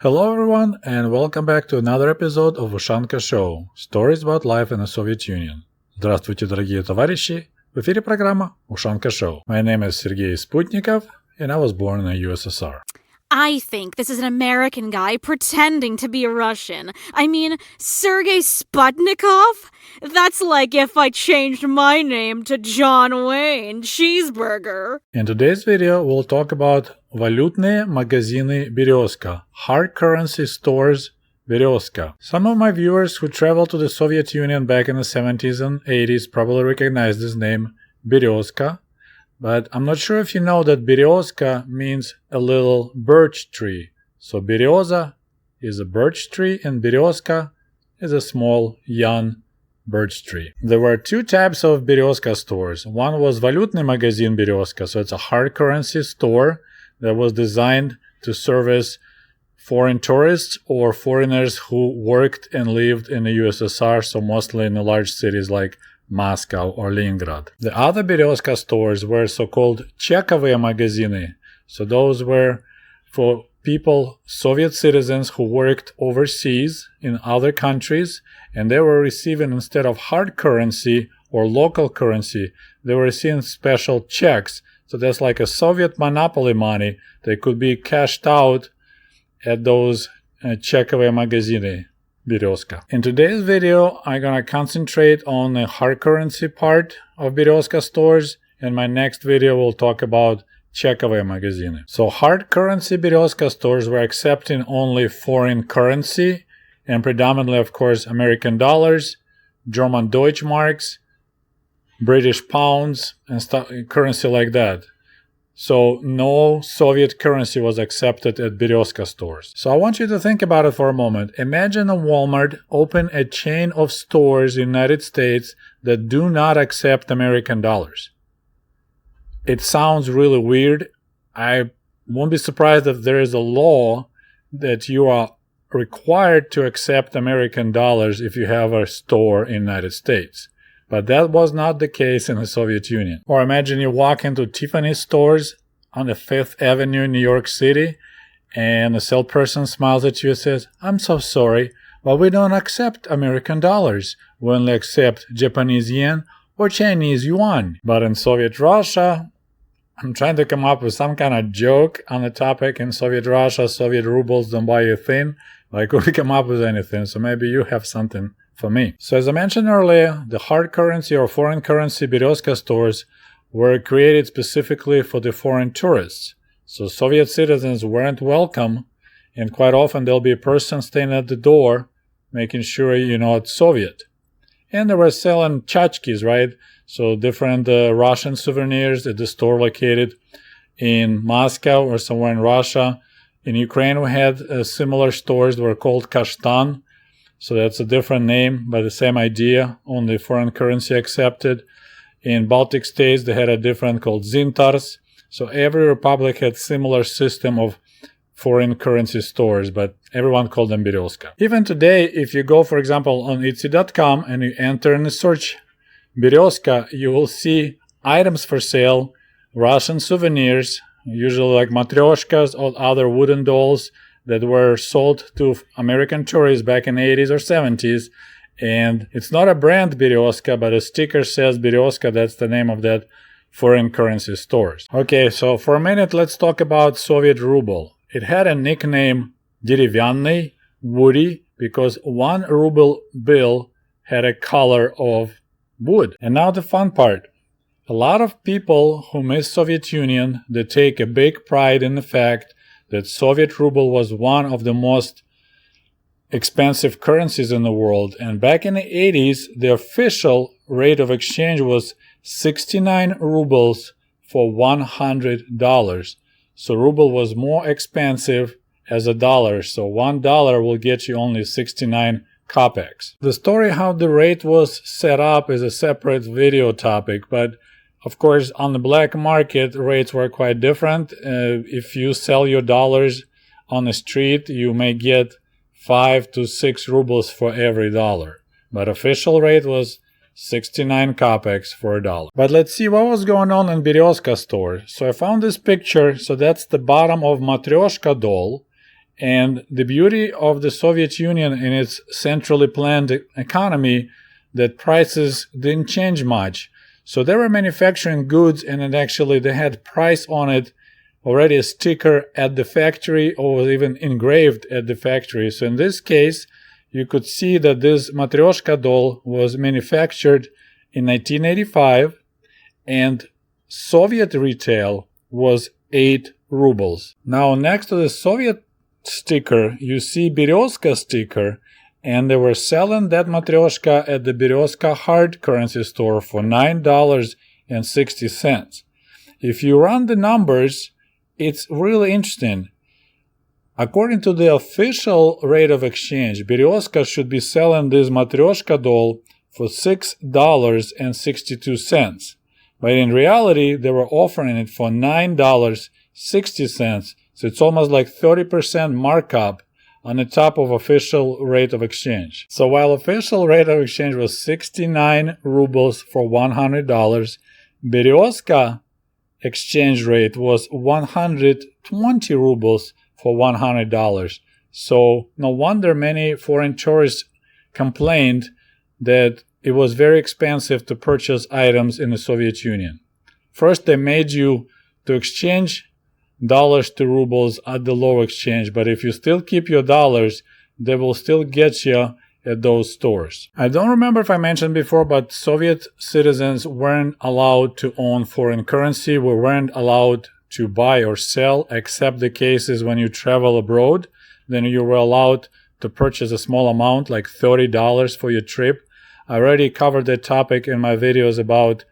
Hello everyone and welcome back to another episode of Ushanka Show. Stories about life in the Soviet Union. Здравствуйте, дорогие товарищи! В эфире программа Ushanka Show. My name is Sergei Sputnikov and I was born in the USSR. I think this is an American guy pretending to be a Russian. I mean, Sergei Sputnikov? That's like if I changed my name to John Wayne Cheeseburger. In today's video, we'll talk about валютные магазины Beryozka, hard currency stores Beryozka. Some of my viewers who traveled to the Soviet Union back in the 70s and 80s probably recognize this name, Beriozka. But I'm not sure if you know that Beryozka means a little birch tree. So Beryoza is a birch tree and Beryozka is a small young birch tree. There were two types of Beryozka stores. One was валютный магазин Beryozka, so it's a hard currency store that was designed to service foreign tourists or foreigners who worked and lived in the USSR, so mostly in the large cities like Moscow or Leningrad. The other Beryozka stores were so-called чековые магазины. So those were for people, Soviet citizens who worked overseas in other countries, and they were receiving, instead of hard currency or local currency, they were receiving special checks. So that's like a Soviet monopoly money that could be cashed out at those чековые магазины. Beryozka. In today's video, I'm gonna concentrate on the hard currency part of Beryozka stores. In my next video, we'll talk about чековые магазины. So hard currency Beryozka stores were accepting only foreign currency and predominantly, of course, American dollars, German Deutschmarks, British pounds, and currency like that. So no Soviet currency was accepted at Beryozka stores. So I want you to think about it for a moment. Imagine a Walmart open a chain of stores in the United States that do not accept American dollars. It sounds really weird. I won't be surprised if there is a law that you are required to accept American dollars if you have a store in the United States. But that was not the case in the Soviet Union. Or imagine you walk into Tiffany's stores on the 5th Avenue in New York City and the salesperson smiles at you and says, "I'm so sorry, but we don't accept American dollars. We only accept Japanese yen or Chinese yuan." But in Soviet Russia, I'm trying to come up with some kind of joke on the topic. In Soviet Russia, Soviet rubles don't buy you a thing. I couldn't come up with anything, so maybe you have something for me. So as I mentioned earlier, the hard currency or foreign currency Beryozka stores were created specifically for the foreign tourists. So Soviet citizens weren't welcome, and quite often there'll be a person standing at the door making sure you're not Soviet. And they were selling tchotchkes, right? So different Russian souvenirs at the store located in Moscow or somewhere in Russia. In Ukraine we had similar stores that were called kashtan. So that's a different name, but the same idea, only foreign currency accepted. In Baltic states, they had a different called zintars. So every republic had similar system of foreign currency stores, but everyone called them Beryozka. Even today, if you go, for example, on Etsy.com and you enter in the search Beryozka, you will see items for sale, Russian souvenirs, usually like matryoshkas or other wooden dolls, that were sold to American tourists back in the 80s or 70s. And it's not a brand Beryozka, but a sticker says Beryozka. That's the name of that foreign currency stores. Okay, so for a minute, let's talk about Soviet ruble. It had a nickname деревянный, woody, because 1 ruble bill had a color of wood. And now the fun part. A lot of people who miss Soviet Union, they take a big pride in the fact that Soviet ruble was one of the most expensive currencies in the world. And back in the 80s, the official rate of exchange was 69 rubles for $100. So ruble was more expensive as a dollar. So $1 will get you only 69 kopecks. The story how the rate was set up is a separate video topic, but of course, on the black market, rates were quite different. If you sell your dollars on the street, you may get 5 to 6 rubles for every dollar. But official rate was 69 kopecks for $1. But let's see what was going on in Beryozka store. So I found this picture. So that's the bottom of matryoshka doll. And the beauty of the Soviet Union in its centrally planned economy, that prices didn't change much. So they were manufacturing goods, and they had price on it, already a sticker at the factory or even engraved at the factory. So in this case, you could see that this Matryoshka doll was manufactured in 1985, and Soviet retail was 8 rubles. Now, next to the Soviet sticker, you see Beryozka sticker, and they were selling that Matryoshka at the Beryozka hard currency store for $9.60. If you run the numbers, it's really interesting. According to the official rate of exchange, Beryozka should be selling this Matryoshka doll for $6.62. But in reality, they were offering it for $9.60. So it's almost like 30% markup on the top of official rate of exchange. So while official rate of exchange was 69 rubles for $100, Beryozka exchange rate was 120 rubles for $100. So no wonder many foreign tourists complained that it was very expensive to purchase items in the Soviet Union. First, they made you to exchange dollars to rubles at the low exchange, but if you still keep your dollars, they will still get you at those stores. I don't remember if I mentioned before, but Soviet citizens weren't allowed to own foreign currency. We weren't allowed to buy or sell, except the cases when you travel abroad. Then you were allowed to purchase a small amount, like $30 for your trip. I already covered that topic in my videos about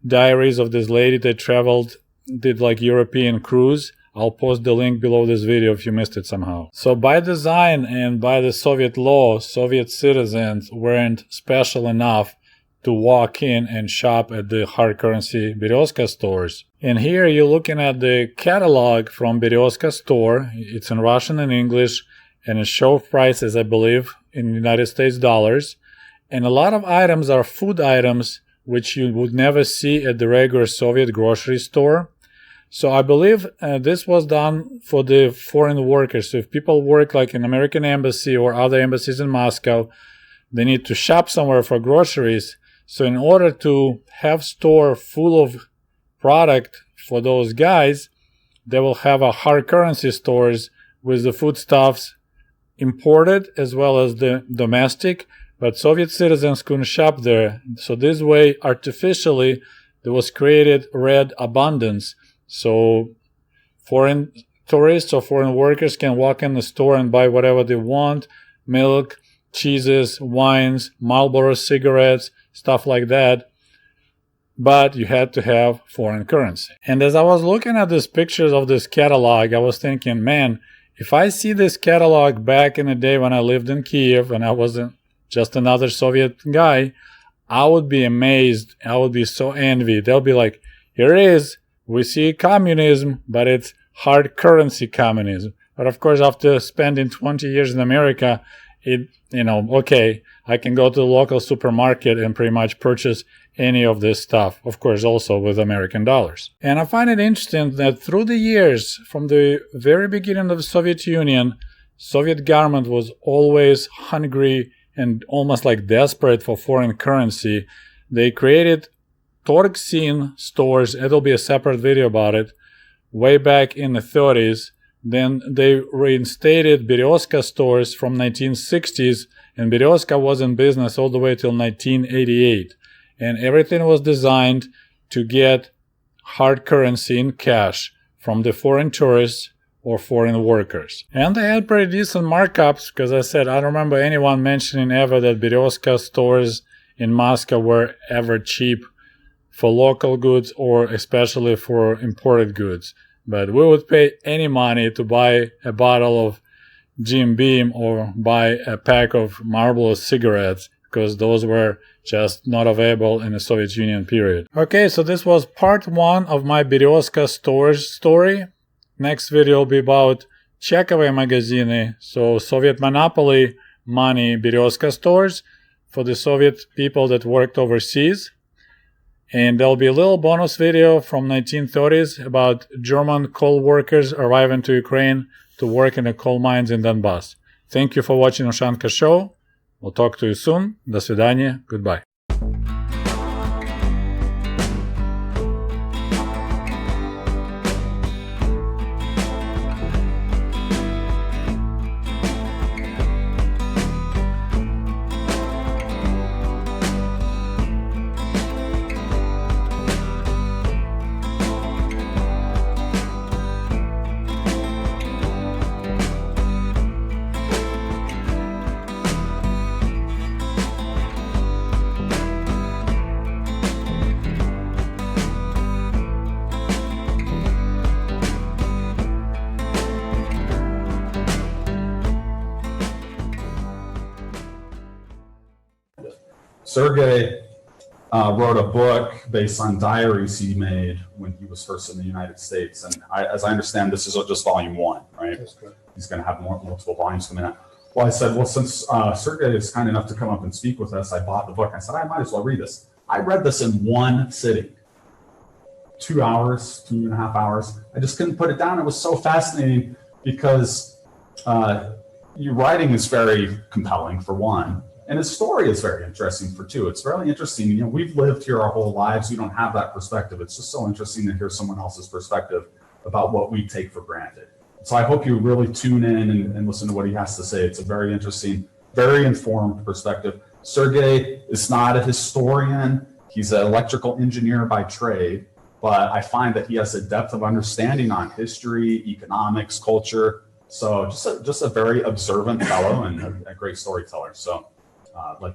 diaries of this lady that traveled, did like European cruise. I'll post the link below this video if you missed it somehow. So by design and by the Soviet law, Soviet citizens weren't special enough to walk in and shop at the hard currency Beryozka stores. And here you're looking at the catalog from Beryozka store. It's in Russian and English, and it shows prices, I believe, in United States dollars. And a lot of items are food items which you would never see at the regular Soviet grocery store. So I believe this was done for the foreign workers. So if people work like in American embassy or other embassies in Moscow, they need to shop somewhere for groceries. So in order to have store full of product for those guys, they will have a hard currency stores with the foodstuffs imported as well as the domestic. But Soviet citizens couldn't shop there. So this way, artificially, there was created red abundance. So foreign tourists or foreign workers can walk in the store and buy whatever they want: milk, cheeses, wines, Marlboro cigarettes, stuff like that. But you had to have foreign currency. And as I was looking at these pictures of this catalog, I was thinking, man, if I see this catalog back in the day when I lived in Kiev and I wasn't just another Soviet guy, I would be amazed. I would be so envied. They'll be like, here it is. We see communism, but it's hard currency communism. But of course, after spending 20 years in America, okay, I can go to the local supermarket and pretty much purchase any of this stuff. Of course, also with American dollars. And I find it interesting that through the years, from the very beginning of the Soviet Union, Soviet government was always hungry and almost like desperate for foreign currency. They created Torksin stores. It'll be a separate video about it. Way back in the 30s. Then they reinstated Beryozka stores from 1960s, and Beryozka was in business all the way till 1988. And everything was designed to get hard currency in cash from the foreign tourists or foreign workers. And they had pretty decent markups, because I said, I don't remember anyone mentioning ever that Beryozka stores in Moscow were ever cheap for local goods or especially for imported goods. But we would pay any money to buy a bottle of Jim Beam or buy a pack of Marlboro cigarettes, because those were just not available in the Soviet Union period. Okay, so this was part 1 of my Beryozka stores story. Next video will be about Chekove magazine, so Soviet monopoly money Beryozka stores for the Soviet people that worked overseas. And there'll be a little bonus video from 1930s about German coal workers arriving to Ukraine to work in the coal mines in Donbass. Thank you for watching Ushanka Show. We'll talk to you soon. До свидания. Goodbye. Sergey wrote a book based on diaries he made when he was first in the United States. And as I understand, this is just volume 1, right? That's correct. He's going to have multiple volumes coming out. Well, I said, well, since Sergey is kind enough to come up and speak with us, I bought the book. I said, I might as well read this. I read this in one sitting, 2 hours, 2.5 hours. I just couldn't put it down. It was so fascinating because your writing is very compelling, for one. And his story is very interesting for two. It's really interesting. You know, we've lived here our whole lives. We don't have that perspective. It's just so interesting to hear someone else's perspective about what we take for granted. So I hope you really tune in and listen to what he has to say. It's a very interesting, very informed perspective. Sergey is not a historian. He's an electrical engineer by trade, but I find that he has a depth of understanding on history, economics, culture. So just a very observant fellow and a great storyteller. So like